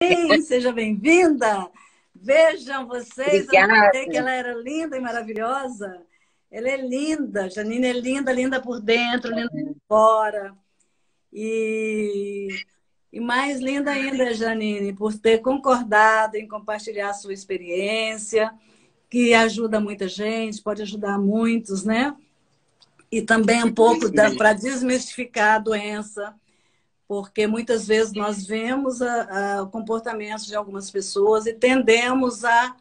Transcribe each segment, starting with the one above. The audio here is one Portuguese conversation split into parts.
Sim, seja bem-vinda. Vejam vocês, eu não falei que Obrigada. ela era linda e maravilhosa. Ela é linda, Janine é linda, linda por dentro, linda por fora. E, e mais linda ainda, Janine, por ter concordado em compartilhar a sua experiência, que ajuda muita gente, pode ajudar muitos, né? E também um pouco para desmistificar a doença, porque muitas vezes nós vemos o comportamento de algumas pessoas e tendemos a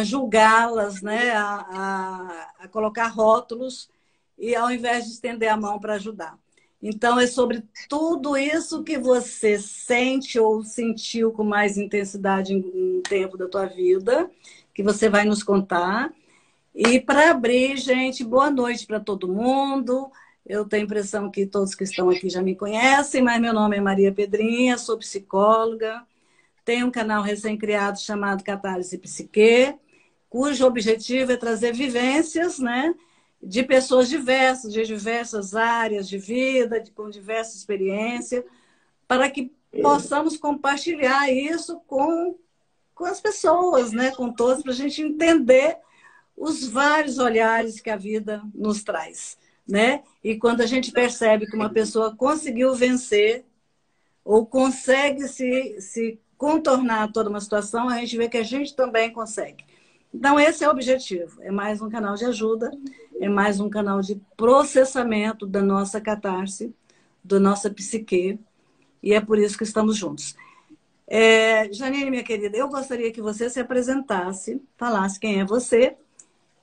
julgá-las, né? A colocar rótulos, e ao invés de estender a mão para ajudar. Então, é sobre tudo isso que você sente ou sentiu com mais intensidade em um tempo da tua vida, que você vai nos contar. E para abrir, gente, boa noite para todo mundo. Eu tenho a impressão que todos que estão aqui já me conhecem, mas meu nome é Maria Pedrinha, sou psicóloga, tenho um canal recém-criado chamado Catarse Psique, cujo objetivo é trazer vivências, né, de pessoas diversas, de diversas áreas de vida, com diversas experiências, para que possamos compartilhar isso com as pessoas, né, com todos, para a gente entender os vários olhares que a vida nos traz, né? E quando a gente percebe que uma pessoa conseguiu vencer ou consegue se contornar toda uma situação, a gente vê que a gente também consegue. Então, esse é o objetivo. É mais um canal de ajuda, é mais um canal de processamento da nossa catarse, da nossa psique, e é por isso que estamos juntos. Janine, minha querida, eu gostaria que você se apresentasse, falasse quem é você,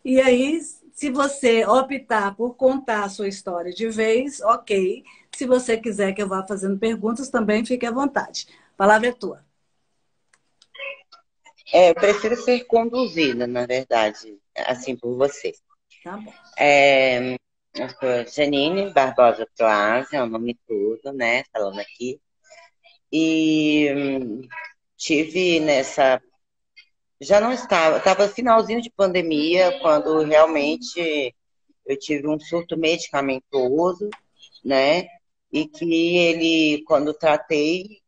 e aí, se você optar por contar a sua história de vez, ok. Se você quiser que eu vá fazendo perguntas, também fique à vontade. A palavra é tua. Eu prefiro ser conduzida, na verdade, assim por você. Tá bom. Eu sou Janine Barbosa Proaz, é o nome todo, né? Falando aqui. E tive nessa. Já não estava finalzinho de pandemia, quando realmente eu tive um surto medicamentoso, né? E que ele, quando tratei,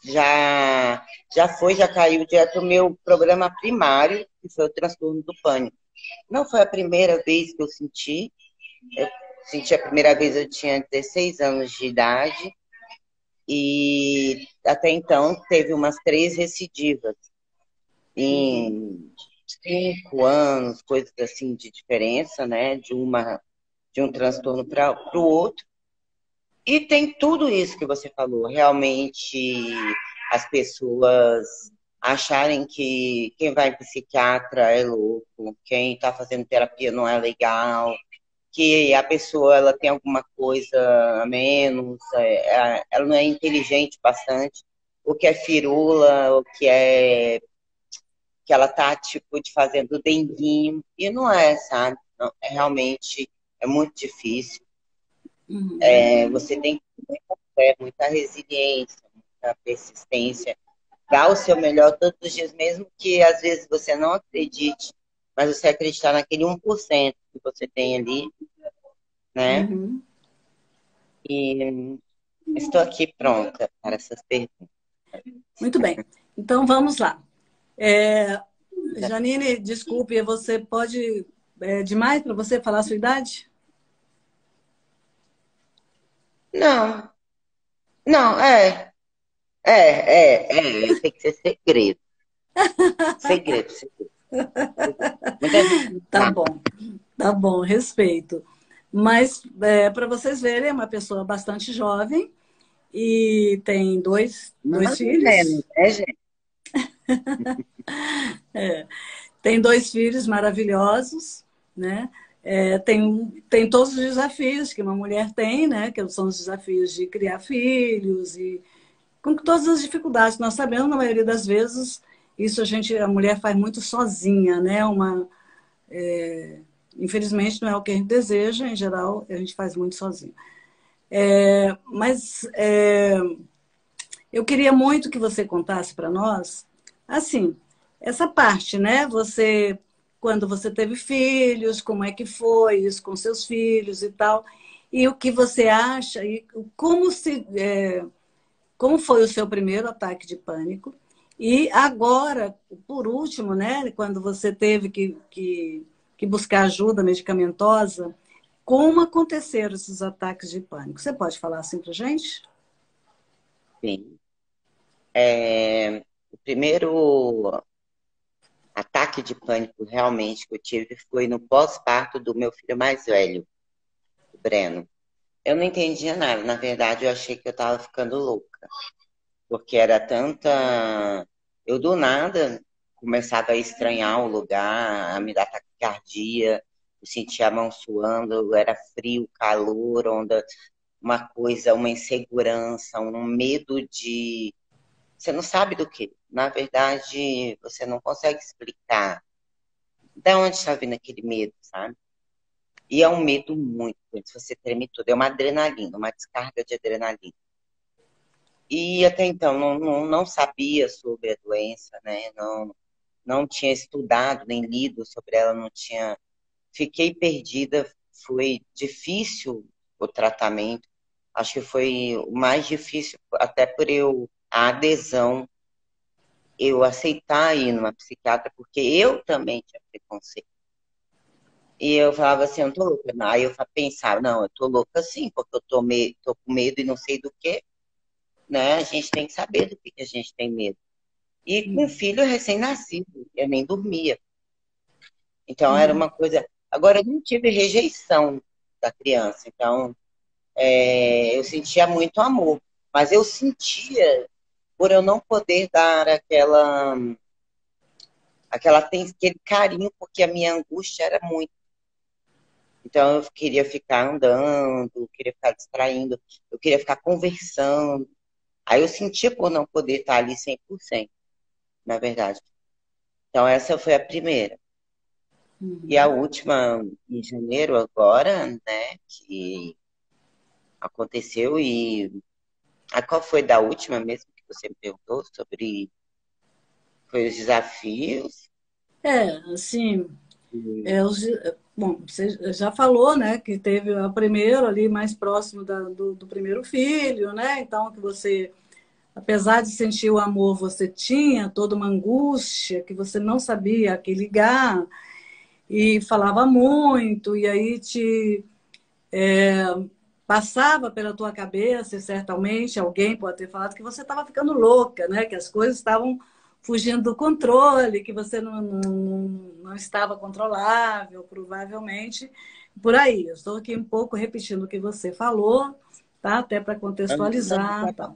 já caiu direto no meu programa primário, que foi o transtorno do pânico. Não foi a primeira vez que eu senti. Eu senti a primeira vez, eu tinha 16 anos de idade, e até então teve umas 3 recidivas em 5 anos, coisas assim de diferença, né? De um transtorno para o outro. E tem tudo isso que você falou. Realmente, as pessoas acharem que quem vai em psiquiatra é louco, quem está fazendo terapia não é legal, que a pessoa ela tem alguma coisa a menos, ela não é inteligente bastante, o que é firula, o que é que ela tá tipo de fazendo denguinho, e não é, sabe? Não, realmente é muito difícil. Você tem que ter muita fé, muita resiliência, muita persistência, dar o seu melhor todos os dias, mesmo que às vezes você não acredite, mas você acreditar naquele 1% que você tem ali, né? Uhum. E estou aqui pronta para essas perguntas. Muito bem. Então, vamos lá. Janine, desculpe, você pode... É demais para você falar a sua idade? Não, não, tem que ser segredo. Segredo, segredo. Muita gente não Tá sabe. bom, tá bom, respeito. Mas, para vocês verem, é uma pessoa bastante jovem e tem dois Mais ou menos, filhos. né, gente? Tem 2 filhos maravilhosos, né? Tem todos os desafios que uma mulher tem, né? Que são os desafios de criar filhos e com todas as dificuldades que nós sabemos, na maioria das vezes, isso a mulher faz muito sozinha, né? Infelizmente não é o que a gente deseja, em geral, a gente faz muito sozinho. Mas eu queria muito que você contasse para nós, assim, essa parte, né? Quando você teve filhos, como é que foi isso com seus filhos e tal, e o que você acha, e como foi o seu primeiro ataque de pânico, E agora, por último, né, quando você teve que buscar ajuda medicamentosa, como aconteceram esses ataques de pânico? Você pode falar assim para gente? Sim. O primeiro ataque de pânico realmente que eu tive foi no pós-parto do meu filho mais velho, o Breno. Eu não entendia nada. Na verdade, eu achei que eu estava ficando louca, porque era tanta. Eu do nada começava a estranhar o lugar, a me dar taquicardia, eu sentia a mão suando, era frio, calor, onda, uma coisa, uma insegurança, um medo de. Você não sabe do que. Na verdade, você não consegue explicar de onde está vindo aquele medo, sabe? E é um medo muito grande, você treme tudo. É uma adrenalina, uma descarga de adrenalina. E até então não sabia sobre a doença, né? Não tinha estudado nem lido sobre ela, não tinha. Fiquei perdida, foi difícil o tratamento. Acho que foi o mais difícil, até por a adesão, eu aceitar ir numa psiquiatra, porque eu também tinha preconceito. E eu falava assim, eu não tô louca. Não. Aí eu pensava, não, eu tô louca sim, porque eu tô com medo e não sei do que, né? A gente tem que saber do que a gente tem medo. E com um filho recém-nascido, eu nem dormia. Então era Uhum. uma coisa. Agora, eu não tive rejeição da criança, então eu sentia muito amor. Mas eu sentia, por eu não poder dar aquele carinho, porque a minha angústia era muito. Então, eu queria ficar andando, queria ficar distraindo, eu queria ficar conversando. Aí eu sentia por não poder estar ali 100%, na verdade. Então, essa foi a primeira. E a Uhum. última, em janeiro agora, né, que aconteceu. E a qual foi da última mesmo que você me perguntou sobre foi os desafios? Assim, E- bom, você já falou, né, que teve o primeiro ali mais próximo do primeiro filho, né? Então, que você, apesar de sentir o amor, você tinha toda uma angústia que você não sabia a que ligar e falava muito, e aí passava pela tua cabeça, e certamente alguém pode ter falado que você estava ficando louca, né? Que as coisas estavam fugindo do controle, que você não estava controlável, provavelmente. Por aí, eu estou aqui um pouco repetindo o que você falou, tá? Até para contextualizar, tá?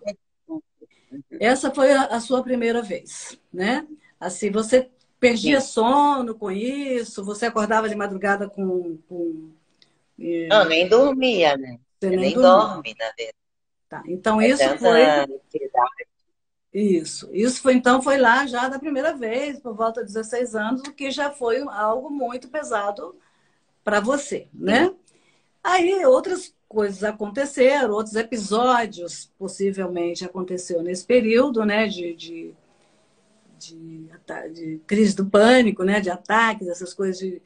Essa foi a sua primeira vez, né? Assim, você perdia Sim. sono com isso, você acordava de madrugada Não, nem dormia, né? você Eu nem nem dormia. dorme, na verdade. Tá? Então, É isso foi tanta ansiedade. isso. Isso foi então foi lá já da primeira vez, por volta de 16 anos, o que já foi algo muito pesado para você, Sim. né? Aí outras coisas aconteceram, outros episódios possivelmente aconteceu nesse período, né? De crise do pânico, né? De ataques, essas coisas de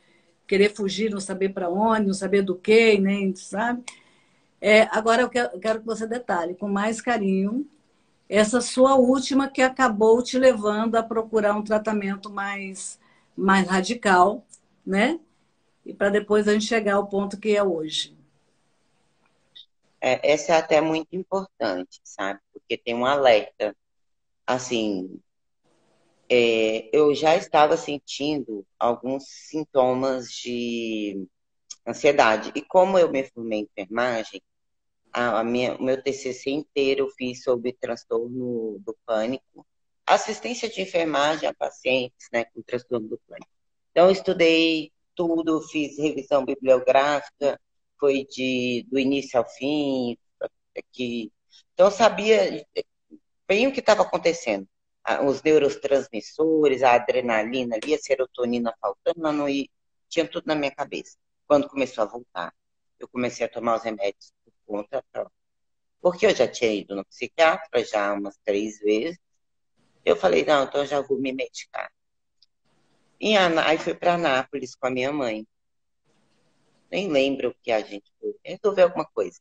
querer fugir, não saber para onde, não saber do que, nem sabe. Agora eu quero que você detalhe com mais carinho essa sua última que acabou te levando a procurar um tratamento mais radical, né? E para depois a gente chegar ao ponto que é hoje. Essa é até muito importante, sabe? Porque tem um alerta. Assim, eu já estava sentindo alguns sintomas de ansiedade. E como eu me formei em enfermagem, o meu TCC inteiro eu fiz sobre transtorno do pânico, assistência de enfermagem a pacientes, né, com transtorno do pânico. Então, eu estudei tudo, fiz revisão bibliográfica, foi do início ao fim, que, então eu sabia bem o que estava acontecendo. Os neurotransmissores, a adrenalina ali, a serotonina faltando, e tinha tudo na minha cabeça. Quando começou a voltar, eu comecei a tomar os remédios por conta própria. Porque eu já tinha ido no psiquiatra já umas 3 vezes. Eu falei, não, então eu já vou me medicar. Aí fui para Anápolis com a minha mãe. Nem lembro o que a gente foi. Resolveu alguma coisa.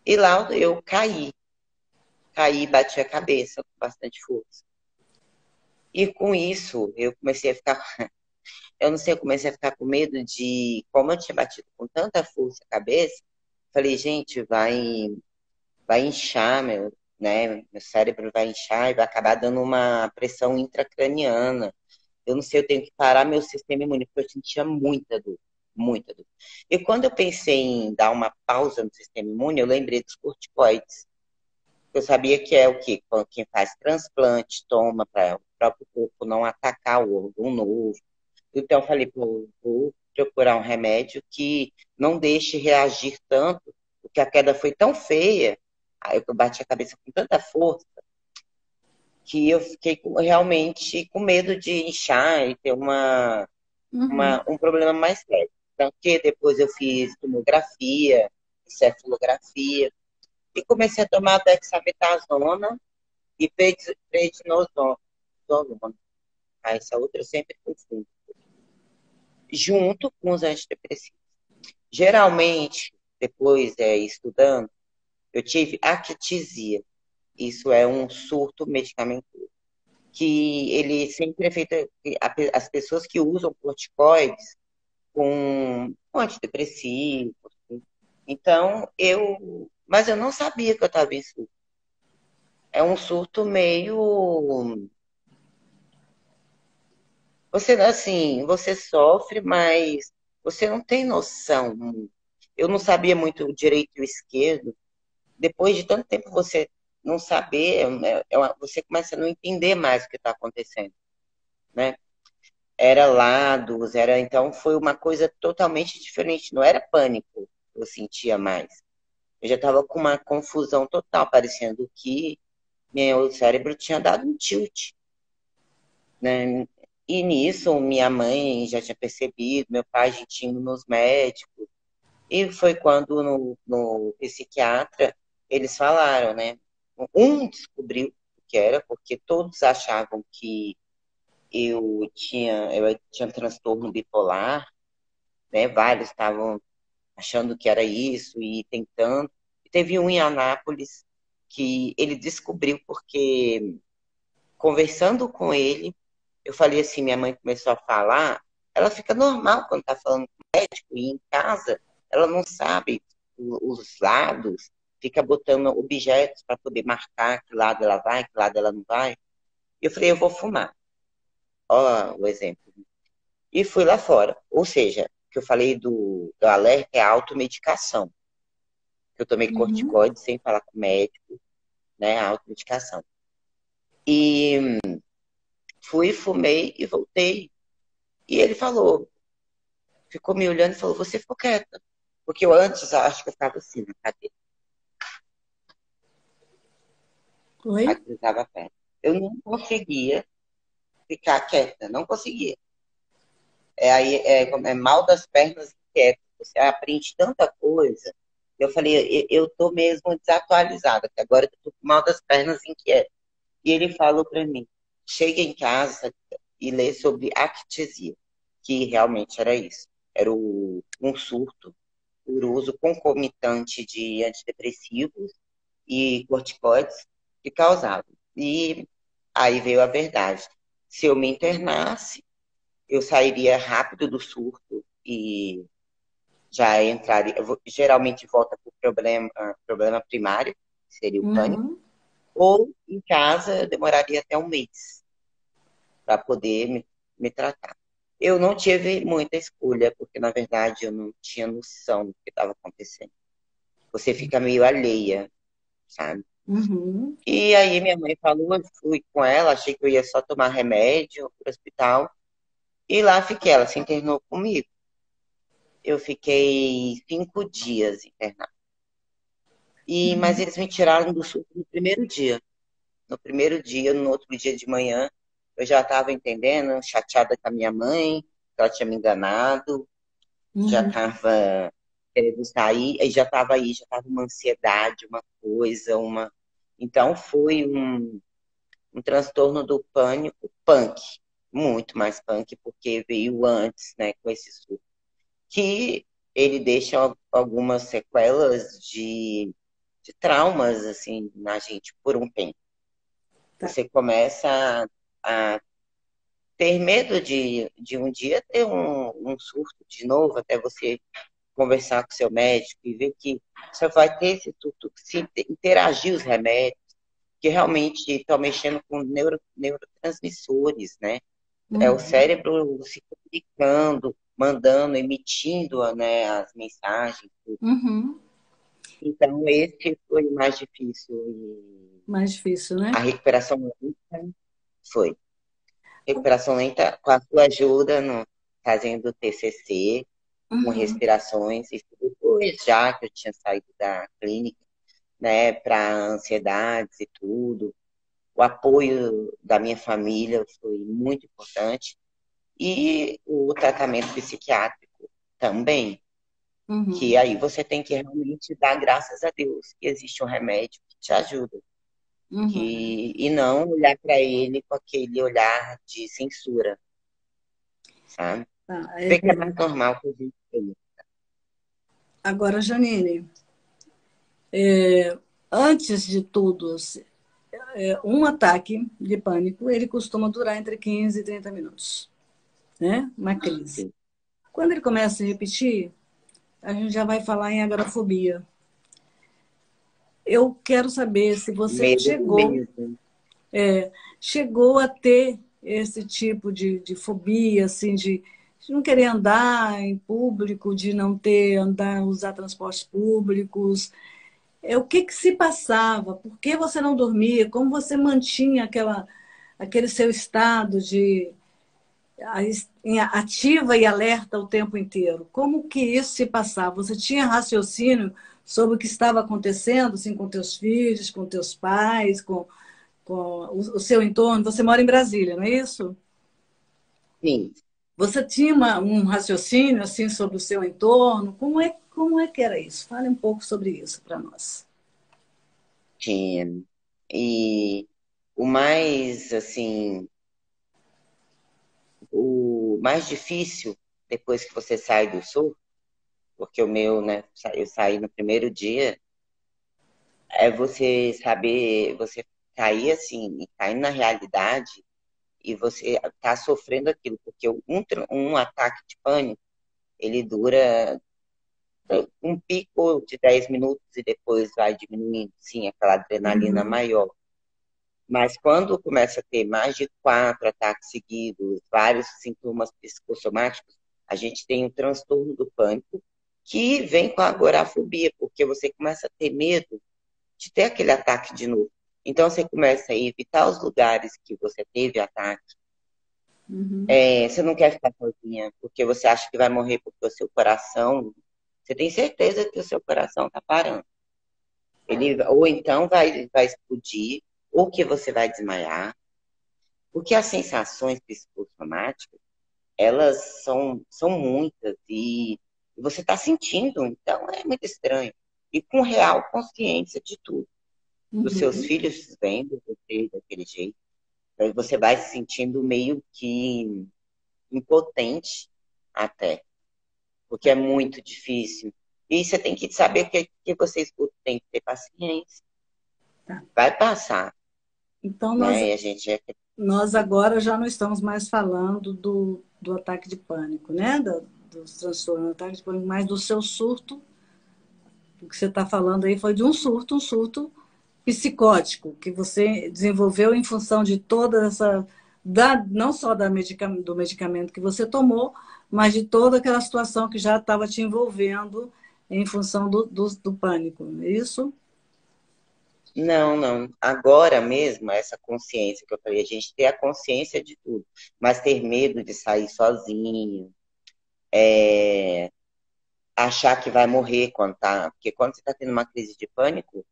E lá eu caí. Caí e bati a cabeça com bastante força. E com isso, eu comecei a ficar, eu não sei, eu comecei a ficar com medo de, como eu tinha batido com tanta força a cabeça, falei, gente, vai inchar, né? Meu cérebro vai inchar e vai acabar dando uma pressão intracraniana. Eu não sei, eu tenho que parar meu sistema imune, porque eu sentia muita dor, muita dor. E quando eu pensei em dar uma pausa no sistema imune, eu lembrei dos corticoides. Eu sabia que é o quê? Quem faz transplante toma para o próprio corpo não atacar o órgão novo. Então, eu falei, pô, vou procurar um remédio que não deixe reagir tanto, porque a queda foi tão feia, aí eu bati a cabeça com tanta força, que eu fiquei realmente com medo de inchar e ter Uhum. um problema mais sério. Tanto que depois eu fiz tomografia, cefalografia, e comecei a tomar dexametasona e prednisona. Essa outra eu sempre confundo. Junto com os antidepressivos. Geralmente, depois, estudando, eu tive actisia. Isso é um surto medicamentoso. Que ele sempre é feito. As pessoas que usam corticoides com antidepressivos. Então, eu. Mas eu não sabia que eu estava em surto. É um surto meio. Você, assim, você sofre, mas você não tem noção. Eu não sabia muito o direito e o esquerdo. Depois de tanto tempo você não saber, você começa a não entender mais o que está acontecendo, né? Era lados, era então foi uma coisa totalmente diferente. Não era pânico, que eu sentia mais. Eu já estava com uma confusão total, parecendo que meu cérebro tinha dado um tilt, né? E nisso, minha mãe já tinha percebido, meu pai já tinha ido nos médicos. E foi quando no psiquiatra eles falaram, né? Um descobriu o que era, porque todos achavam que eu tinha transtorno bipolar, né? Vários estavam achando que era isso e tentando. E teve um em Anápolis que ele descobriu porque conversando com ele, eu falei assim, minha mãe começou a falar, ela fica normal quando está falando com o médico e em casa, ela não sabe os lados, fica botando objetos para poder marcar que lado ela vai, que lado ela não vai. E eu falei, eu vou fumar. Ó, o exemplo. E fui lá fora. Ou seja, o que eu falei do alerta é a automedicação. Eu tomei Uhum. corticoide sem falar com o médico, né? A automedicação. E fui, fumei e voltei. E ele falou, ficou me olhando e falou, você ficou quieta. Porque eu antes, acho que eu ficava assim na cadeira, Oi? aí cruzava a perna. Eu não conseguia ficar quieta, não conseguia. É mal das pernas inquietas. Você aprende tanta coisa. Eu falei, eu tô mesmo desatualizada, que agora eu tô com mal das pernas inquietas. E ele falou para mim, chega em casa e lê sobre actesia, que realmente era isso. Era um surto por uso concomitante de antidepressivos e corticoides que causavam. E aí veio a verdade. Se eu me internasse, eu sairia rápido do surto e já entraria. Geralmente volta para o problema primário, que seria o pânico, Uhum. ou em casa eu demoraria até um mês para poder me tratar. Eu não tive muita escolha, porque na verdade eu não tinha noção do que estava acontecendo. Você fica meio alheia, sabe? Uhum. E aí minha mãe falou, eu fui com ela, achei que eu ia só tomar remédio para o hospital. E lá fiquei, ela se internou comigo. Eu fiquei 5 dias internada. Mas Uhum. eles me tiraram do surto no primeiro dia. No primeiro dia, no outro dia de manhã, eu já estava entendendo, chateada com a minha mãe, que ela tinha me enganado, já Uhum. estava querendo sair, e já estava aí, já estava uma ansiedade, uma coisa, uma. Então foi um transtorno do pânico punk, muito mais punk, porque veio antes, né, com esse surto, que ele deixa algumas sequelas de traumas, assim, na gente por um tempo. Tá. Você começa a ter medo de um dia ter um surto de novo, até você conversar com seu médico e ver que você vai ter esse surto, se interagir os remédios, que realmente estão mexendo com neurotransmissores, né? É o Uhum. cérebro se comunicando, mandando, emitindo, né, as mensagens. Uhum. Então, esse foi o mais difícil. Mais difícil, A né? recuperação lenta foi. Recuperação lenta com a sua ajuda, no, fazendo TCC, com Uhum. respirações, isso depois já que eu tinha saído da clínica, né, para ansiedades e tudo. O apoio da minha família foi muito importante. E o tratamento psiquiátrico também, que Uhum. aí você tem que realmente dar graças a Deus que existe um remédio que te ajuda. Uhum. E não olhar para ele com aquele olhar de censura, sabe? Tá, Ver que é mais normal que a gente tem. agora, Janine, antes de tudo, um ataque de pânico, ele costuma durar entre 15 e 30 minutos, né? Uma crise. Sim. Quando ele começa a repetir, a gente já vai falar em agorafobia. Eu quero saber se você Medo do mesmo. chegou a ter esse tipo de fobia, assim, de não querer andar em público, de não ter, andar, usar transportes públicos. O que que se passava? Por que você não dormia? Como você mantinha aquele seu estado de ativa e alerta o tempo inteiro? Como que isso se passava? Você tinha raciocínio sobre o que estava acontecendo, assim, com teus filhos, com teus pais, com o seu entorno? Você mora em Brasília, não é isso? Sim, Você tinha um raciocínio assim sobre o seu entorno? Como é que era isso? Fale um pouco sobre isso para nós. tinha. E o mais, assim, o mais difícil, depois que você sai do sul, porque o meu, né, eu saí no primeiro dia, é você saber, você cair assim, e cair na realidade e você tá sofrendo aquilo, porque um ataque de pânico, ele dura um pico de 10 minutos e depois vai diminuindo, sim, aquela adrenalina Uhum, maior. Mas quando começa a ter mais de 4 ataques seguidos, vários sintomas psicossomáticos, a gente tem o transtorno do pânico, que vem com a agorafobia, porque você começa a ter medo de ter aquele ataque de novo. Então você começa a evitar os lugares que você teve ataque. uhum. Você não quer ficar sozinha, porque você acha que vai morrer porque o seu coração. Você tem certeza que o seu coração está parando. Ele, ou então vai explodir, ou que você vai desmaiar. Porque as sensações psicossomáticas, elas são muitas e você está sentindo, então é muito estranho. E com real consciência de tudo. Dos seus Uhum. filhos vendo você daquele jeito. Aí você vai se sentindo meio que impotente até, porque é muito difícil. E você tem que saber que você escuta, tem que ter paciência. Tá. Vai passar, Então, né? E a gente é. nós agora já não estamos mais falando do ataque de pânico, né? Dos transtornos do ataque de pânico, mas do seu surto. O que você está falando aí foi de um surto psicótico, que você desenvolveu em função de toda essa. Não só do medicamento que você tomou, mas de toda aquela situação que já estava te envolvendo em função do pânico, é isso? Não, não. Agora mesmo, essa consciência que eu falei, a gente ter a consciência de tudo, mas ter medo de sair sozinho, achar que vai morrer quando tá. Porque quando você está tendo uma crise de pânico,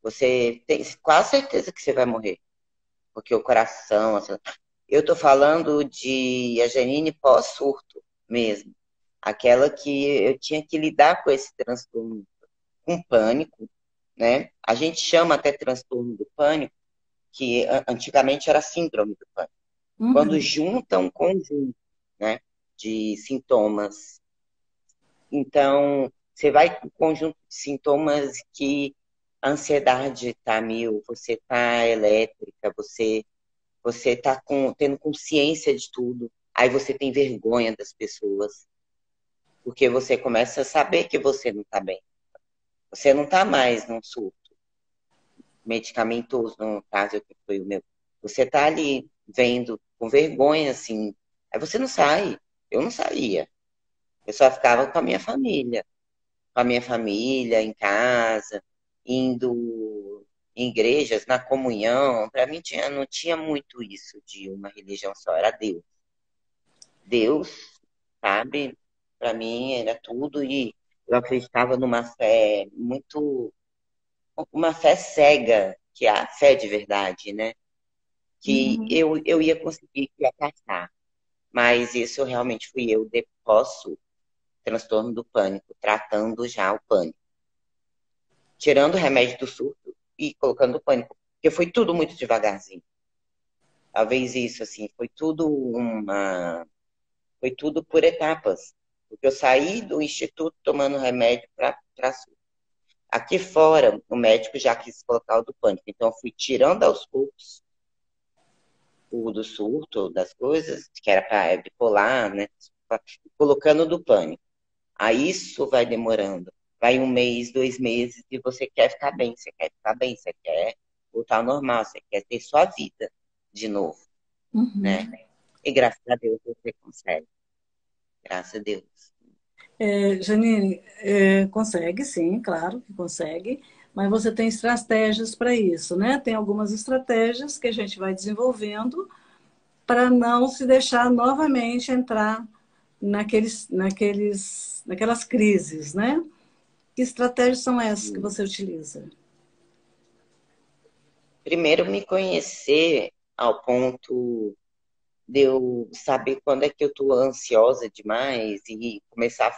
você tem quase certeza que você vai morrer. Porque o coração. Eu tô falando de a Janine pós-surto mesmo. Aquela que eu tinha que lidar com esse transtorno, com pânico, né? A gente chama até transtorno do pânico, que antigamente era síndrome do pânico. Quando Uhum. junta um conjunto, né, de sintomas. Então, você vai com um conjunto de sintomas que a ansiedade está mil, você está elétrica, você você tá tendo consciência de tudo. Aí você tem vergonha das pessoas, porque você começa a saber que você não tá bem. Você não tá mais num surto medicamentoso, no caso que foi o meu. Você tá ali vendo com vergonha, assim. Aí você não sai. Eu não saía. Eu só ficava com a minha família. Com a minha família, em casa, indo em igrejas, na comunhão. Para mim não tinha muito isso de uma religião só, era Deus. Deus, sabe? Para mim era tudo e eu acreditava numa fé muito, uma fé cega, que é a fé de verdade, né? Que Uhum. eu ia conseguir que ia passar. Mas isso realmente fui eu depois transtorno do pânico, tratando já o pânico. Tirando o remédio do surto e colocando o pânico. Porque foi tudo muito devagarzinho. Talvez isso, assim, foi tudo por etapas. Porque eu saí do instituto tomando remédio para surto. Aqui fora, o médico já quis colocar o do pânico. Então, eu fui tirando aos poucos o do surto, das coisas, que era para bipolar, né? Colocando o do pânico. Aí isso vai demorando. Vai um mês, 2 meses, e você quer ficar bem, você quer ficar bem, você quer voltar ao normal, você quer ter sua vida de novo, né? Uhum. E graças a Deus você consegue. Graças a Deus. Janine, consegue, sim, claro que consegue, mas você tem estratégias para isso, né? Tem algumas estratégias que a gente vai desenvolvendo para não se deixar novamente entrar naquelas crises, né? Que estratégias são essas que você utiliza? Primeiro, me conhecer ao ponto de eu saber quando é que eu estou ansiosa demais e começar a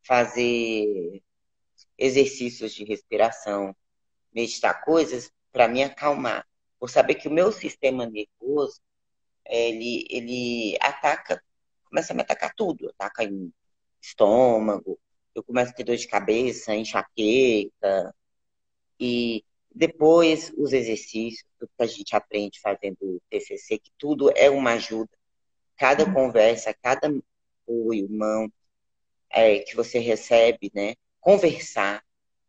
fazer exercícios de respiração, meditar coisas para me acalmar. Por saber que o meu sistema nervoso, ele ataca, começa a me atacar tudo. Ataca em estômago, eu começo a ter dor de cabeça, enxaqueca, e depois os exercícios, tudo que a gente aprende fazendo o TCC, que tudo é uma ajuda. Cada conversa, cada apoio, mão que você recebe, né? Conversar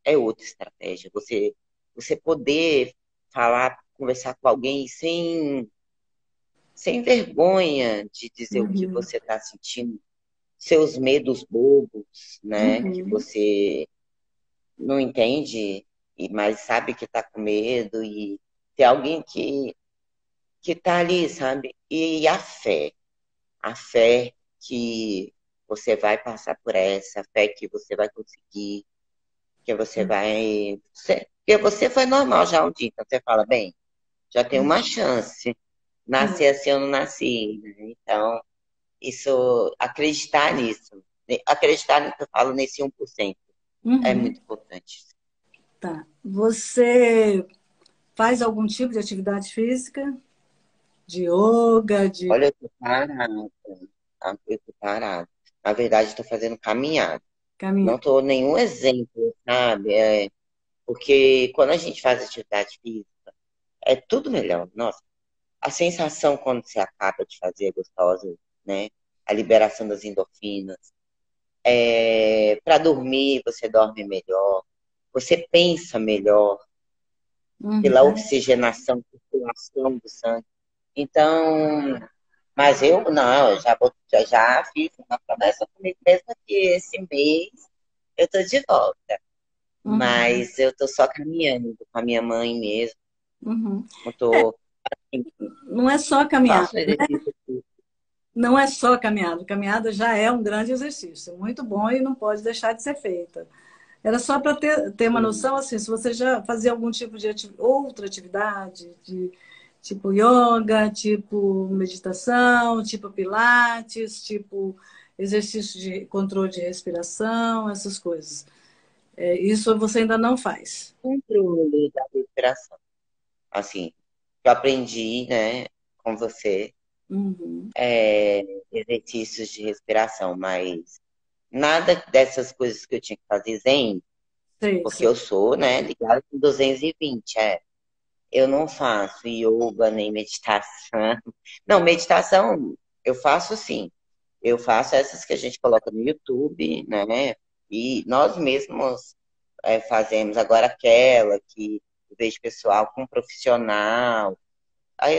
é outra estratégia. Você poder falar, conversar com alguém sem vergonha de dizer o que Uhum, você está sentindo, seus medos bobos, né? Que uhum, você não entende, mas sabe que está com medo, e ter alguém que está ali, sabe? E a fé que você vai passar por essa, a fé que você vai conseguir, que você vai. Porque você foi normal já um dia, então você fala, bem, já tem uma chance. uhum, Nascer assim eu não nasci, né? Então, isso, acreditar nisso, acreditar no que eu falo nesse 1% é uhum. muito importante. Tá. Você faz algum tipo de atividade física? De yoga, de Olha, eu tô parada, tá? Eu tô parada. Na verdade, estou fazendo caminhada. Não caminhar? estou nenhum exemplo, sabe? Porque quando a gente faz atividade física, é tudo melhor. Nossa, a sensação quando você acaba de fazer é gostosa, né? A liberação das endorfinas. Para dormir, você dorme melhor. Você pensa melhor pela Uhum. oxigenação, circulação do sangue. Então, mas eu não, eu já fiz uma promessa comigo mesma que esse mês eu tô de volta. Uhum. Mas eu tô só caminhando com a minha mãe mesmo. Uhum. Eu tô, assim, Não é só caminhada, faço exercício físico. não é só caminhada. Caminhada já é um grande exercício, muito bom e não pode deixar de ser feita. Era só para ter uma noção, assim, se você já fazia algum tipo de outra atividade, de tipo yoga, tipo meditação, tipo pilates, tipo exercício de controle de respiração, essas coisas. Isso você ainda não faz. Controle da respiração. Assim, eu aprendi, né, com você, Uhum. exercícios de respiração, mas nada dessas coisas que eu tinha que fazer zen, Sei, porque sei. eu sou, né, ligada com 220, eu não faço yoga nem meditação. Não, meditação eu faço sim. Eu faço essas que a gente coloca no YouTube, né? E nós mesmos fazemos agora aquela que eu vejo pessoal com um profissional. Aí,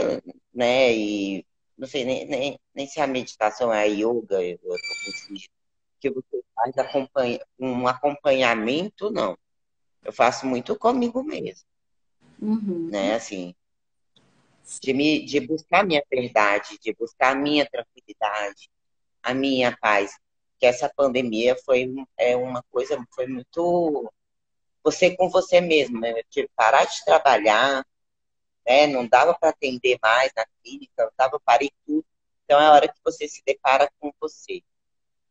né? E não sei nem se a meditação é a yoga, eu tô confundindo. Que você faz um acompanhamento, não. Eu faço muito comigo mesmo, Uhum. né? Assim, de buscar a minha verdade, de buscar a minha tranquilidade, a minha paz. Que essa pandemia uma coisa, foi muito você com você mesmo, né? Eu tive que parar de trabalhar, né? Não dava para atender mais na clínica, não dava, parei tudo. Então é a hora que você se depara com você.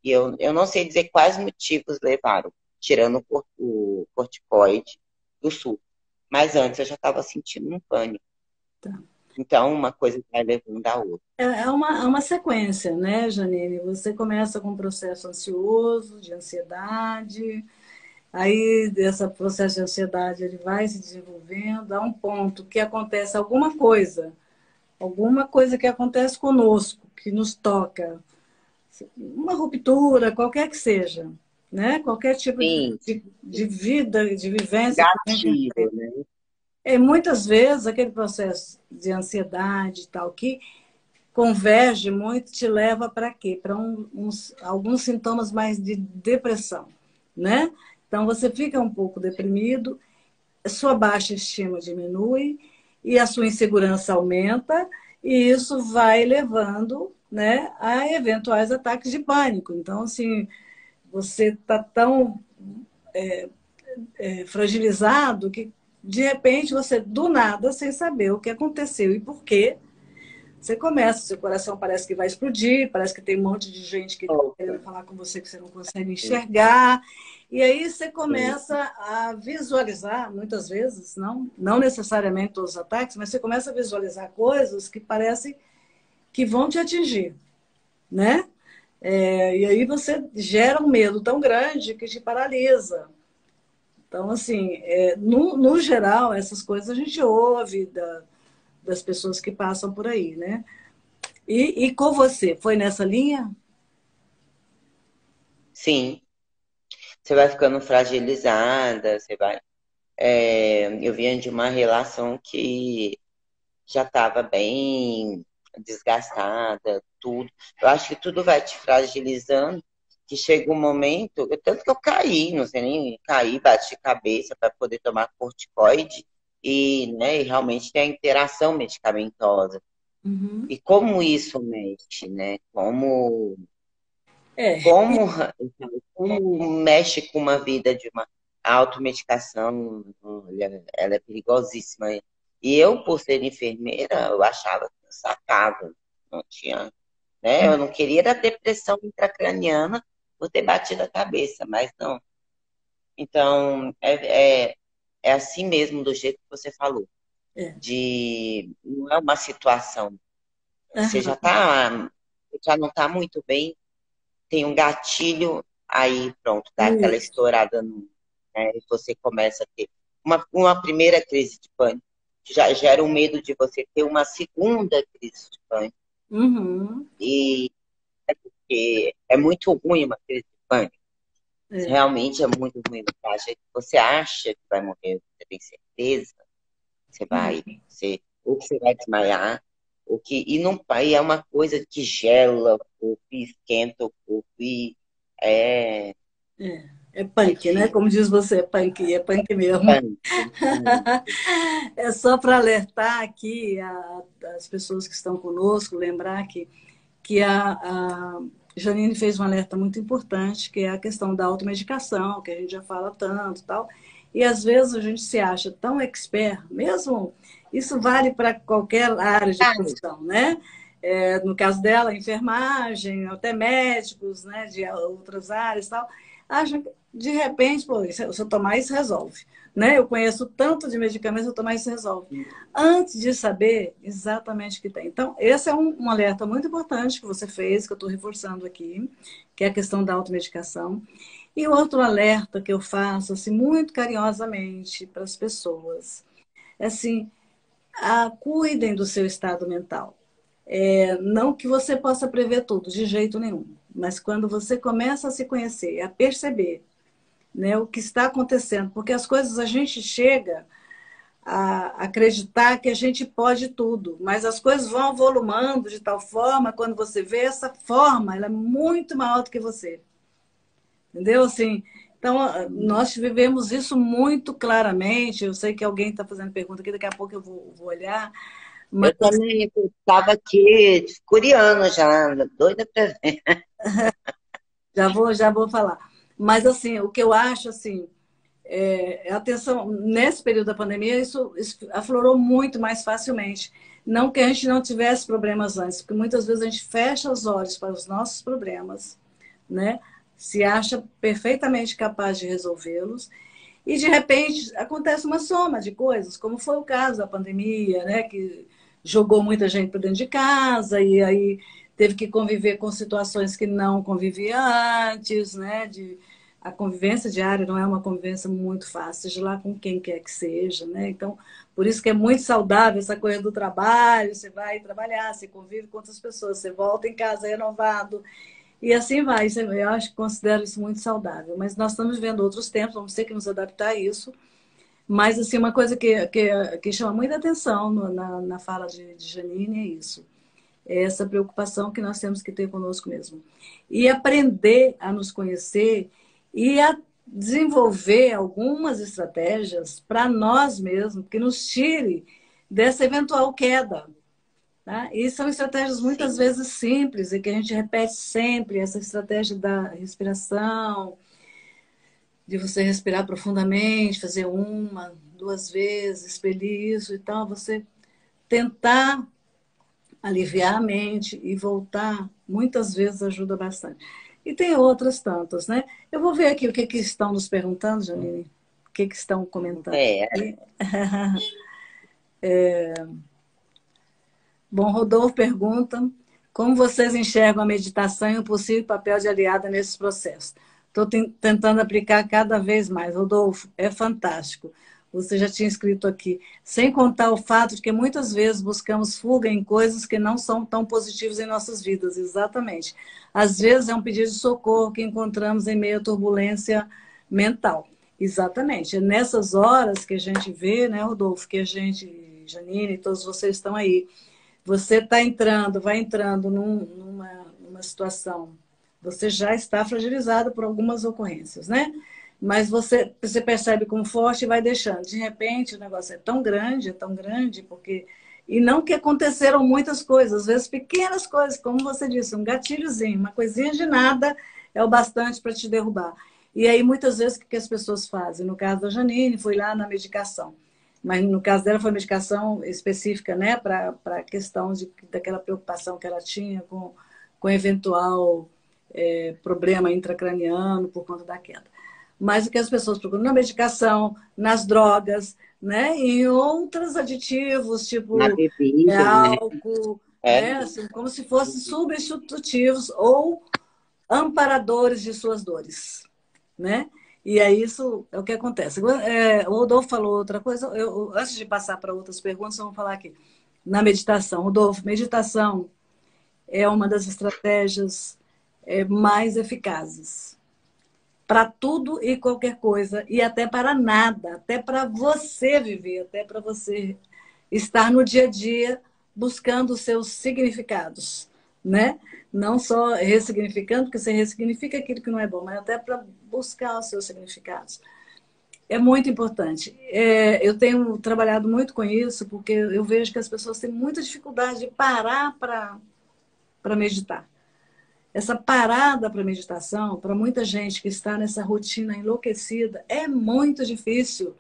E eu não sei dizer quais motivos levaram, tirando o corticoide do sul. Mas antes eu já estava sentindo um pânico. Tá. Então, uma coisa vai levando a outra. É uma sequência, né, Janine? Você começa com um processo ansioso, de ansiedade, aí desse processo de ansiedade ele vai se desenvolvendo a um ponto que acontece alguma coisa que acontece conosco, que nos toca, uma ruptura, qualquer que seja, né? Qualquer tipo Sim, de vida, de vivência que vem. gatilho, né? Muitas vezes aquele processo de ansiedade e tal, que converge muito, te leva para quê? Para alguns sintomas mais de depressão, né? Então você fica um pouco deprimido, sua baixa estima diminui e a sua insegurança aumenta, e isso vai levando, né, a eventuais ataques de pânico. Então, assim, você está tão fragilizado que, de repente, você, do nada, sem saber o que aconteceu e por quê, você começa, seu coração parece que vai explodir, parece que tem um monte de gente que está querendo falar com você que você não consegue enxergar. E aí você começa a visualizar, muitas vezes, não necessariamente todos os ataques, mas você começa a visualizar coisas que parecem que vão te atingir, né? E aí você gera um medo tão grande que te paralisa. Então, assim, no geral, essas coisas a gente ouve das pessoas que passam por aí, né? E com você, foi nessa linha? Sim, você vai ficando fragilizada, você vai. Eu vinha de uma relação que já estava bem desgastada, tudo. Eu acho que tudo vai te fragilizando, que chega um momento, tanto que eu caí, não sei nem, caí, bati cabeça para poder tomar corticoide e, né, e realmente tem a interação medicamentosa. Uhum. E como isso mexe, né? É, Como, como mexe com uma vida de uma automedicação, olha, ela é perigosíssima. E eu, por ser enfermeira, eu achava que eu sacava, não tinha, né? Eu não queria era depressão intracraniana por ter batido a cabeça, mas não. Então, é assim mesmo, do jeito que você falou, é. não é uma situação, você Aham. já não está muito bem, tem um gatilho, aí pronto, dá aquela Isso. estourada né, e você começa a ter uma primeira crise de pânico, que já gera o medo de você ter uma segunda crise de pânico, Uhum. e porque é muito ruim uma crise de pânico, É. realmente é muito ruim, você acha que vai morrer, você tem certeza, você vai, ou que você vai desmaiar, e não e é uma coisa que gela o corpo, e esquenta o corpo, e é, É é punk, né? difícil. Como diz você, é punk mesmo. Pânico, pânico. É só para alertar aqui as pessoas que estão conosco, lembrar que a Janine fez um alerta muito importante, que é a questão da automedicação, que a gente já fala tanto e tal. E às vezes a gente se acha tão expert, mesmo isso vale para qualquer área de profissão, né? No caso dela, enfermagem, até médicos, né, de outras áreas e tal, acham que de repente, pô, se eu tomar isso resolve. Né? Eu conheço tanto de medicamentos, se eu tomar isso resolve antes de saber exatamente o que tem. Então, esse é um alerta muito importante que você fez, que eu estou reforçando aqui, que é a questão da automedicação. E outro alerta que eu faço, assim, muito carinhosamente para as pessoas, é assim, cuidem do seu estado mental. Não que você possa prever tudo, de jeito nenhum. Mas quando você começa a se conhecer, a perceber, né, o que está acontecendo, porque as coisas a gente chega a acreditar que a gente pode tudo, mas as coisas vão avolumando de tal forma, quando você vê essa forma, ela é muito maior do que você. Entendeu? Assim, então, nós vivemos isso muito claramente. Eu sei que alguém está fazendo pergunta aqui, daqui a pouco eu vou olhar. Mas Eu também estava aqui coreano já, doida para ver. já vou falar. Mas, assim, o que eu acho, assim, atenção, nesse período da pandemia, isso aflorou muito mais facilmente. Não que a gente não tivesse problemas antes, porque muitas vezes a gente fecha os olhos para os nossos problemas, né? Se acha perfeitamente capaz de resolvê-los, e de repente acontece uma soma de coisas, como foi o caso da pandemia, né? Que jogou muita gente para dentro de casa, e aí teve que conviver com situações que não convivia antes, né? A convivência diária não é uma convivência muito fácil, seja lá com quem quer que seja, né? Então, por isso que é muito saudável essa coisa do trabalho, você vai trabalhar, você convive com outras pessoas, você volta em casa renovado, e assim vai. Eu acho que considero isso muito saudável. Mas nós estamos vivendo outros tempos, vamos ter que nos adaptar a isso. Mas, assim, uma coisa que chama muita atenção na fala de Janine é isso. É essa preocupação que nós temos que ter conosco mesmo. E aprender a nos conhecer e a desenvolver algumas estratégias para nós mesmos, que nos tire dessa eventual queda. Tá? E são estratégias muitas Sim. vezes simples e que a gente repete sempre, essa estratégia da respiração, de você respirar profundamente, fazer uma, duas vezes, expelir isso e tal, você tentar aliviar a mente e voltar, muitas vezes ajuda bastante. E tem outras tantas, né? Eu vou ver aqui o que estão nos perguntando, Janine, o que estão comentando É, aqui. Bom, Rodolfo pergunta como vocês enxergam a meditação e o possível papel de aliada nesses processos. Estou tentando aplicar cada vez mais. Rodolfo, é fantástico. Você já tinha escrito aqui. Sem contar o fato de que muitas vezes buscamos fuga em coisas que não são tão positivas em nossas vidas. Exatamente. Às vezes é um pedido de socorro que encontramos em meio à turbulência mental. Exatamente. É nessas horas que a gente vê, né, Rodolfo, que a gente, Janine, todos vocês estão aí, você está entrando, vai entrando numa situação, você já está fragilizado por algumas ocorrências, né? Mas você percebe como forte e vai deixando. De repente, o negócio é tão grande, porque. E não que aconteceram muitas coisas, às vezes pequenas coisas, como você disse, um gatilhozinho, uma coisinha de nada é o bastante para te derrubar. E aí, muitas vezes, o que as pessoas fazem? No caso da Janine, foi lá na medicação. Mas no caso dela foi medicação específica, né, para a questão daquela preocupação que ela tinha com eventual problema intracraniano por conta da queda. Mas o que as pessoas procuram na medicação, nas drogas, né, e em outros aditivos, tipo na bebida, né? álcool, É, né, assim, como se fossem substitutivos ou amparadores de suas dores, né? E aí isso é o que acontece. O Rodolfo falou outra coisa. Antes de passar para outras perguntas, vamos falar aqui. Na meditação. Rodolfo, meditação é uma das estratégias mais eficazes para tudo e qualquer coisa, e até para nada, até para você viver, até para você estar no dia a dia buscando os seus significados, né? Não só ressignificando, porque você ressignifica aquilo que não é bom, mas até para buscar os seus significados. É muito importante. Eu tenho trabalhado muito com isso, porque eu vejo que as pessoas têm muita dificuldade de parar para meditar. Essa parada para meditação, para muita gente que está nessa rotina enlouquecida, é muito difícil.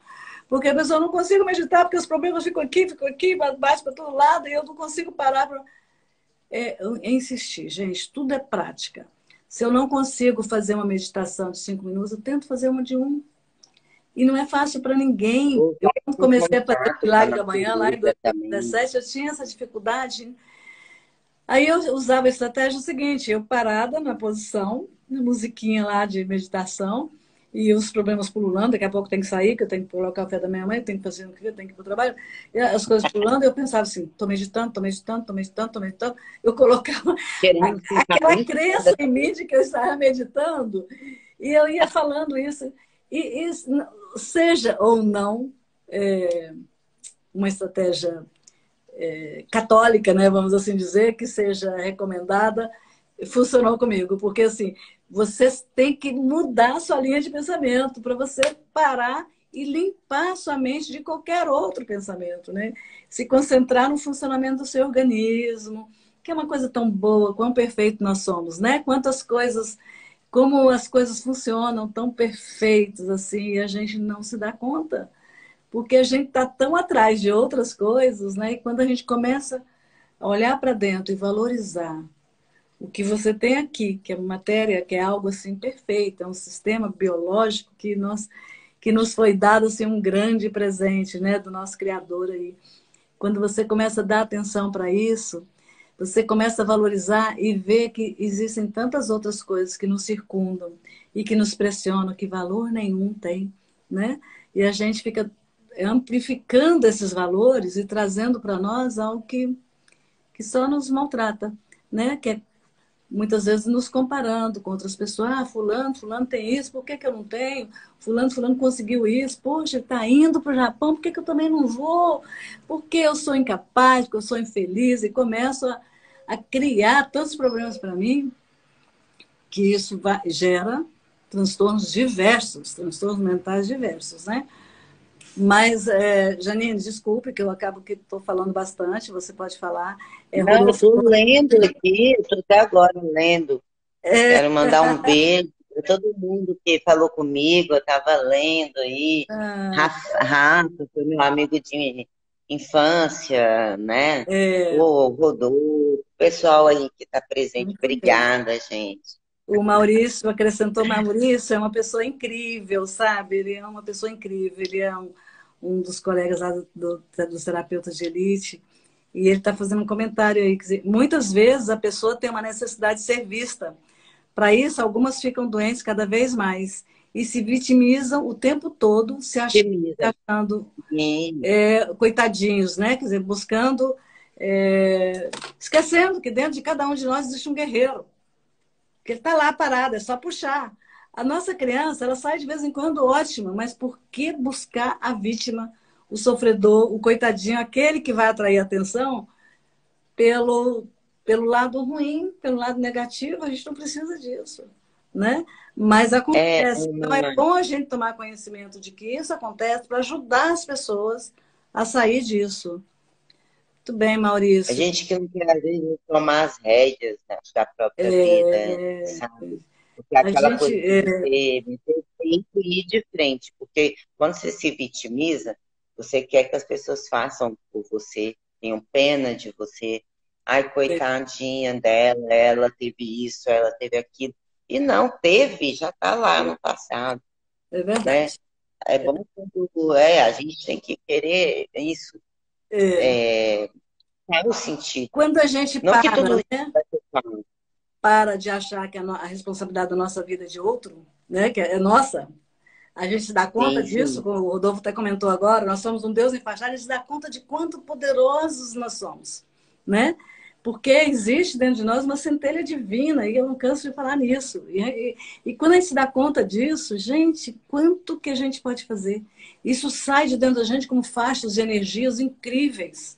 Porque a pessoa não consigo meditar, porque os problemas ficam aqui, bate para todo lado, e eu não consigo parar para. Insistir, gente, tudo é prática. Se eu não consigo fazer uma meditação de 5 minutos, eu tento fazer uma de um. E não é fácil para ninguém. ou Eu, vai quando com comecei a fazer o contato com a Milagre da Manhã, lá em natureza também. 2017, eu tinha essa dificuldade. Aí eu usava a estratégia seguinte, eu parada na posição, na musiquinha lá de meditação, e os problemas pululando, daqui a pouco tem que sair, que eu tenho que pular o café da minha mãe, eu tenho que fazer o que eu tenho que ir para o trabalho, e as coisas pulando, eu pensava assim, tô meditando, tô meditando, tô meditando, tô meditando. Eu colocava Querendo ficar aquela crença limpando. em mim de que eu estava meditando, e eu ia falando isso. E seja ou não uma estratégia católica, né, vamos assim dizer, que seja recomendada, funcionou comigo, porque assim, você tem que mudar a sua linha de pensamento para você parar e limpar a sua mente de qualquer outro pensamento, né? Se concentrar no funcionamento do seu organismo, que é uma coisa tão boa, quão perfeito nós somos, né? Quantas coisas, como as coisas funcionam tão perfeitas assim, e a gente não se dá conta porque a gente está tão atrás de outras coisas, né? E quando a gente começa a olhar para dentro e valorizar o que você tem aqui, que é matéria, que é algo assim perfeito, é um sistema biológico que nos foi dado assim um grande presente, né, do nosso Criador aí. Quando você começa a dar atenção para isso, você começa a valorizar e ver que existem tantas outras coisas que nos circundam e que nos pressionam, que valor nenhum tem, né? E a gente fica amplificando esses valores e trazendo para nós algo que só nos maltrata, né? Que é muitas vezes nos comparando com outras pessoas. Ah, fulano tem isso, por que, que eu não tenho? Fulano conseguiu isso. Poxa, ele está indo para o Japão, por que, que eu também não vou? Porque eu sou incapaz, porque eu sou infeliz. E começo a criar tantos problemas para mim que isso gera transtornos diversos, transtornos mentais diversos, né? Mas, Janine, desculpe que eu acabo que estou falando bastante, você pode falar. Não, Rodolfo, estou lendo aqui, estou até agora lendo. é, Quero mandar um beijo para todo mundo que falou comigo, eu estava lendo aí. ah, Rafa, foi meu amigo de infância, né? é, O Rodolfo, o pessoal aí que está presente. muito bem. Obrigada, gente. O Maurício acrescentou, Maurício é uma pessoa incrível, sabe? Ele é uma pessoa incrível, ele é um dos colegas lá dos terapeutas de elite, e ele está fazendo um comentário aí, quer dizer, muitas vezes a pessoa tem uma necessidade de ser vista. Para isso, algumas ficam doentes cada vez mais e se vitimizam o tempo todo, se Beleza. achando Sim. coitadinhos, né? Quer dizer, buscando, esquecendo que dentro de cada um de nós existe um guerreiro. Porque ele está lá parado, é só puxar. A nossa criança, ela sai de vez em quando ótima, mas por que buscar a vítima, o sofredor, o coitadinho, aquele que vai atrair atenção pelo, pelo lado ruim, pelo lado negativo? A gente não precisa disso, né? Mas É acontece. Então é uma. bom a gente tomar conhecimento de que isso acontece para ajudar as pessoas a sair disso. Muito bem, A Maurício. gente que não quer, às vezes, tomar as rédeas, né, da própria vida, É, sabe? Porque é a aquela gente. coisa de você meter o peito e ir de frente. Porque quando você se vitimiza, você quer que as pessoas façam por você, tenham pena de você. Ai, coitadinha dela, ela teve isso, ela teve aquilo. E não teve, já está lá no passado, É né? verdade. É bom quando a gente tem que querer isso, É, qual o sentido. quando a gente Não que para, tudo isso né? vai ser fácil. Para de achar que a responsabilidade da nossa vida é de outro, né? Que é nossa. A gente se dá conta Sim, disso, sim. como o Rodolfo até comentou agora, nós somos um Deus enfaixado, a gente se dá conta de quanto poderosos nós somos, né? Porque existe dentro de nós uma centelha divina, e eu não canso de falar nisso. E quando a gente se dá conta disso, gente, quanto que a gente pode fazer? Isso sai de dentro da gente como faixas de energias incríveis,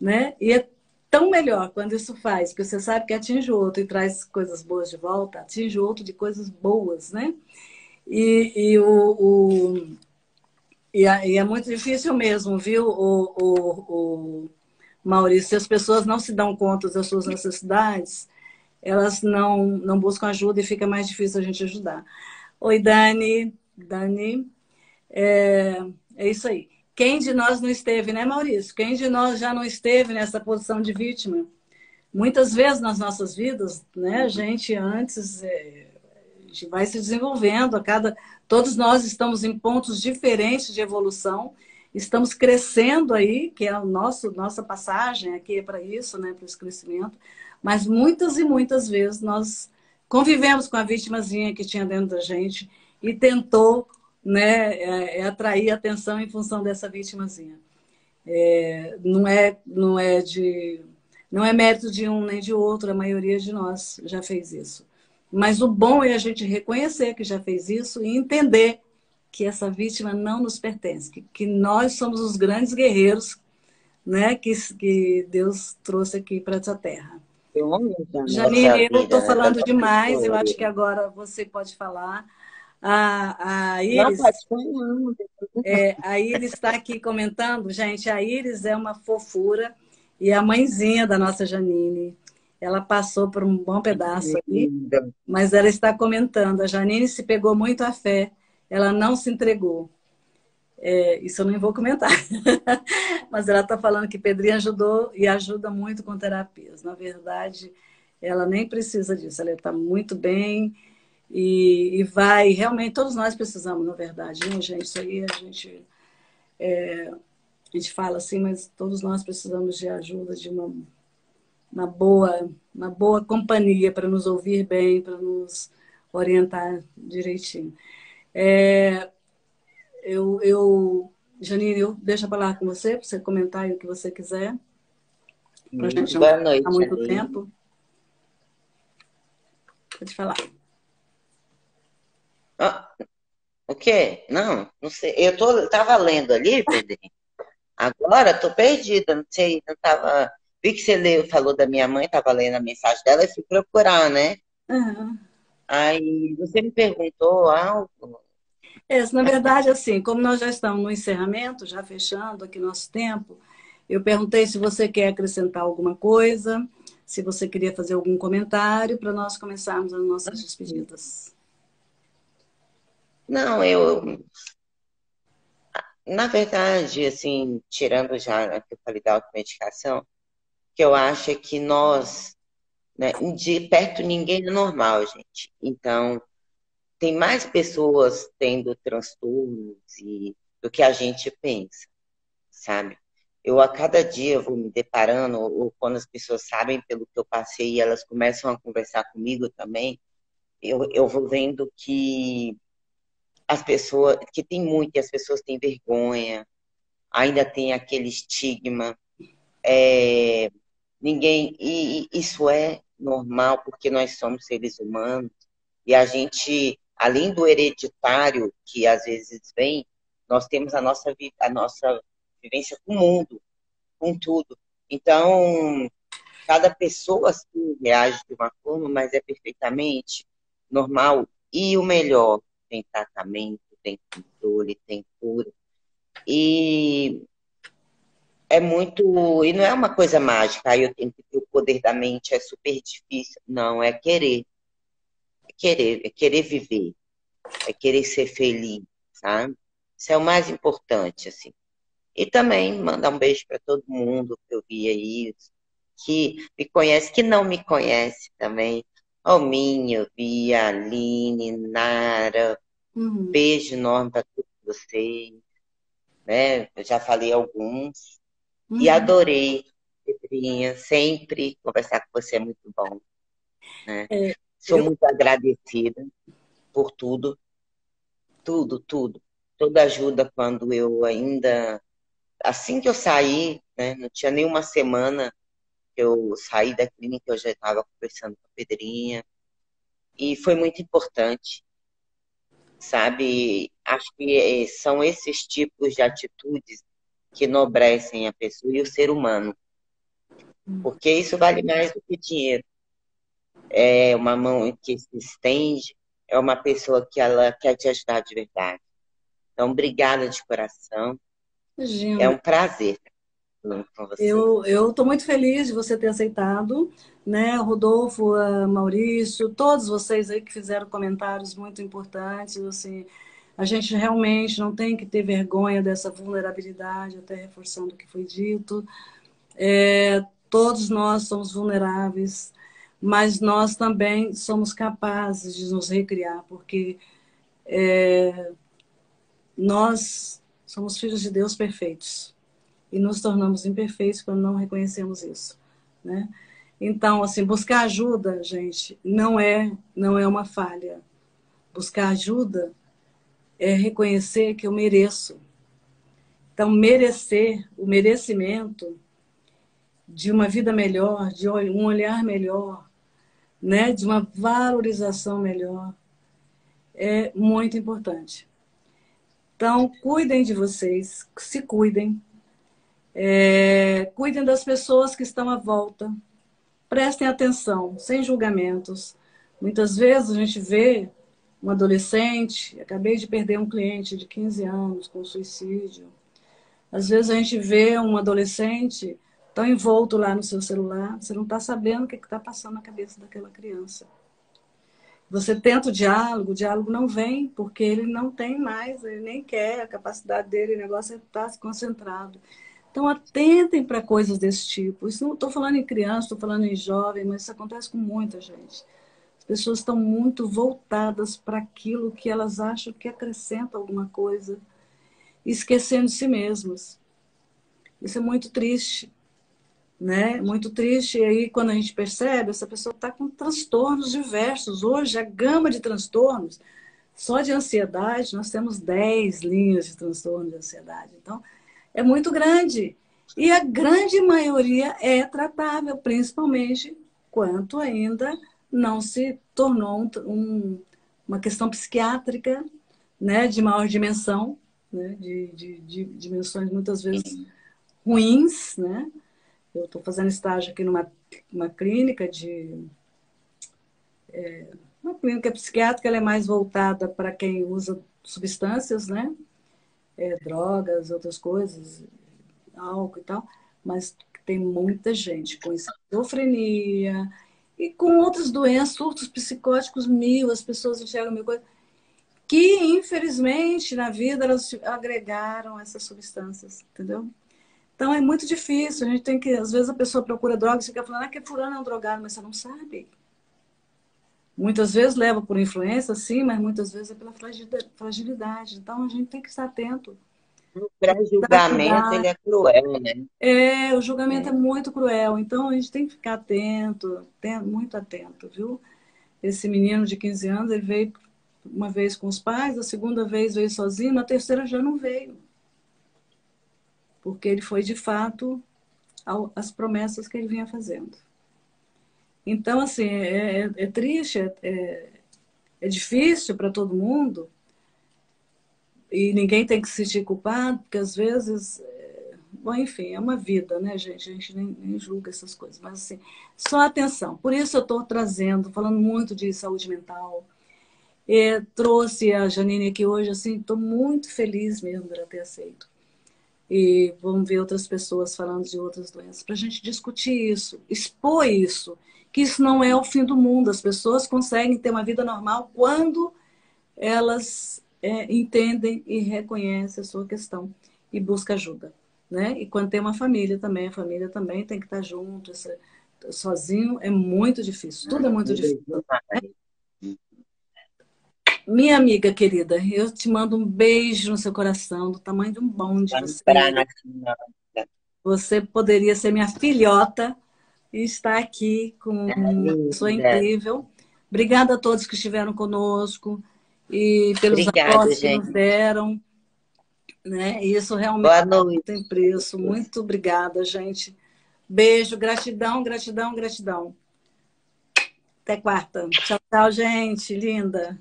né? E é tão melhor quando isso faz, porque você sabe que atinge o outro e traz coisas boas de volta, atinge o outro de coisas boas, né? E, e, o, o e é muito difícil mesmo, viu, o Maurício? Se as pessoas não se dão conta das suas necessidades, elas não buscam ajuda e fica mais difícil a gente ajudar. Oi, Dani. Dani, é isso aí. Quem de nós não esteve, né, Maurício? Quem de nós já não esteve nessa posição de vítima? Muitas vezes nas nossas vidas, né, a gente antes a gente vai se desenvolvendo a cada. Todos nós estamos em pontos diferentes de evolução, estamos crescendo aí, que é a nossa passagem aqui é para isso, né, para esse crescimento. Mas muitas e muitas vezes nós convivemos com a vitimazinha que tinha dentro da gente e tentou, né, atrair atenção em função dessa vítimazinha. Não é mérito de um nem de outro, a maioria de nós já fez isso. Mas o bom é a gente reconhecer que já fez isso e entender que essa vítima não nos pertence, que nós somos os grandes guerreiros, né, que Deus trouxe aqui para essa terra. Da nossa Janine, eu estou vida, né? Da falando nossa demais, eu acho que história. agora você pode falar. A Não, pode Iris, falar. a Iris está aqui comentando, gente, a Iris é uma fofura e a mãezinha da nossa Janine. Ela passou por um bom pedaço aí, Linda. mas ela está comentando. A Janine se pegou muito à fé, ela não se entregou. Isso eu nem vou comentar. Mas ela está falando que Pedrinha ajudou e ajuda muito com terapias. Na verdade, ela nem precisa disso. Ela está muito bem e vai. Realmente, todos nós precisamos, na verdade, né, gente? Isso aí a gente fala assim, mas todos nós precisamos de ajuda, de uma boa companhia para nos ouvir bem, para nos orientar direitinho. É, Janine, eu deixo a palavra com você, para você comentar aí o que você quiser, para a gente não Boa ficar noite, muito Aline. tempo. Pode falar. Ah, o quê? Não, não sei. Tava lendo ali, Pedrinho. Agora estou perdida, não sei, não tava. Vi que você falou da minha mãe, estava lendo a mensagem dela e fui procurar, né? Uhum. Aí você me perguntou algo. Na verdade, assim, como nós já estamos no encerramento, já fechando aqui nosso tempo, eu perguntei se você quer acrescentar alguma coisa, se você queria fazer algum comentário para nós começarmos as nossas despedidas. Não, na verdade, assim, tirando já a que eu falei da automedicação, que eu acho é que nós, né, de perto ninguém é normal, gente. Então, tem mais pessoas tendo transtornos do que a gente pensa, sabe? Eu a cada dia vou me deparando, ou quando as pessoas sabem pelo que eu passei e elas começam a conversar comigo também, eu vou vendo que as pessoas, que tem muito, e as pessoas têm vergonha, ainda tem aquele estigma, e isso é normal porque nós somos seres humanos e a gente, além do hereditário que às vezes vem, nós temos a nossa vivência com o mundo, com tudo. Então, cada pessoa assim, reage de uma forma, mas é perfeitamente normal. E o melhor, tem tratamento, tem controle, tem cura. E é muito. E não é uma coisa mágica, aí eu tenho que ter o poder da mente, é super difícil. Não, é querer. É querer viver, é querer ser feliz, sabe? Isso é o mais importante, assim. E também mandar um beijo para todo mundo que eu vi aí, que me conhece, que não me conhece também. Alminho, Bia, Aline, Nara, Uhum. beijo enorme para todos vocês, né? Eu já falei alguns. E Uhum. adorei, Pedrinha, sempre conversar com você é muito bom, né? Sou Eu, muito agradecida por tudo, tudo, tudo. Toda ajuda quando eu ainda, assim que eu saí, né? Não tinha nem uma semana que eu saí da clínica, eu já estava conversando com a Pedrinha. E foi muito importante, sabe? Acho que são esses tipos de atitudes que enobrecem a pessoa e o ser humano, porque isso vale mais do que dinheiro. É uma mão que se estende, é uma pessoa que ela quer te ajudar de verdade. Então, obrigada de coração. É Imagina. um prazer estar falando com você. Eu estou muito feliz de você ter aceitado, né? Rodolfo, Maurício, todos vocês aí que fizeram comentários muito importantes. Assim, a gente realmente não tem que ter vergonha dessa vulnerabilidade, até reforçando o que foi dito. Todos nós somos vulneráveis, mas nós também somos capazes de nos recriar, porque nós somos filhos de Deus perfeitos e nos tornamos imperfeitos quando não reconhecemos isso, né? Então, assim, buscar ajuda, gente, não é uma falha. Buscar ajuda é reconhecer que eu mereço. Então, merecer, o merecimento de uma vida melhor, de um olhar melhor, né? De uma valorização melhor, é muito importante. Então, cuidem de vocês, se cuidem, cuidem das pessoas que estão à volta, prestem atenção, sem julgamentos. Muitas vezes a gente vê um adolescente, acabei de perder um cliente de 15 anos com suicídio. Às vezes a gente vê um adolescente tão envolto lá no seu celular, você não está sabendo o que está passando na cabeça daquela criança. Você tenta o diálogo não vem, porque ele não tem mais, ele nem quer, a capacidade dele, o negócio é estar concentrado. Então, atentem para coisas desse tipo. Isso não estou falando em criança, estou falando em jovem, mas isso acontece com muita gente. As pessoas estão muito voltadas para aquilo que elas acham que acrescenta alguma coisa, esquecendo de si mesmas. Isso é muito triste, né? Muito triste. E aí, quando a gente percebe, essa pessoa está com transtornos diversos. Hoje, a gama de transtornos, só de ansiedade, nós temos 10 linhas de transtorno de ansiedade. Então, é muito grande. E a grande maioria é tratável, principalmente quanto ainda não se tornou uma questão psiquiátrica, né, de maior dimensão, né, de dimensões muitas vezes ruins, né? Eu estou fazendo estágio aqui numa clínica uma clínica psiquiátrica, ela é mais voltada para quem usa substâncias, né? Drogas, outras coisas, álcool e tal, mas tem muita gente com esquizofrenia e com outras doenças, surtos psicóticos mil, as pessoas enxergam mil coisas, que infelizmente na vida elas agregaram essas substâncias, entendeu? Então é muito difícil, a gente tem que, às vezes a pessoa procura droga e fica falando que fulano é um drogado, mas você não sabe. Muitas vezes leva por influência, sim, mas muitas vezes é pela fragilidade. Então a gente tem que estar atento. O pré-julgamento, ele é cruel, né? O julgamento é É. muito cruel, então a gente tem que ficar atento, muito atento, viu? Esse menino de 15 anos, ele veio uma vez com os pais, a segunda vez veio sozinho, na terceira já não veio. Porque ele foi, de fato, às promessas que ele vinha fazendo. Então, assim, é triste, é difícil para todo mundo, e ninguém tem que se sentir culpado, porque às vezes, bom, enfim, é uma vida, né, gente? A gente nem julga essas coisas, mas assim, só atenção. Por isso eu estou trazendo, falando muito de saúde mental. Trouxe a Janine aqui hoje, assim, estou muito feliz mesmo dela ter aceito. E vamos ver outras pessoas falando de outras doenças, para a gente discutir isso, expor isso, que isso não é o fim do mundo. As pessoas conseguem ter uma vida normal quando elas entendem e reconhecem a sua questão e buscam ajuda, né? E quando tem uma família também, a família também tem que estar junto. Sozinho é muito difícil, tudo é muito difícil. Minha amiga querida, eu te mando um beijo no seu coração, do tamanho de um bonde. Você poderia ser minha filhota e estar aqui com uma pessoa incrível. Obrigada a todos que estiveram conosco e pelos aportes que nos deram. Né? Isso realmente tem preço. Muito obrigada, gente. Beijo, gratidão, gratidão, gratidão. Até quarta. Tchau, tchau, gente. Linda.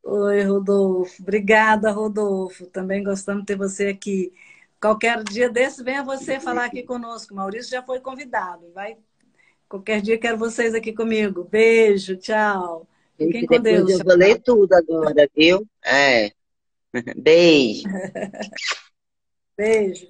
Oi, Rodolfo. Obrigada, Rodolfo. Também gostamos de ter você aqui. Qualquer dia desse, venha você falar aqui conosco. Maurício já foi convidado. Qualquer dia quero vocês aqui comigo. Beijo, tchau. Fiquem com Deus. Eu vou ler tudo agora, viu? Beijo. Beijo.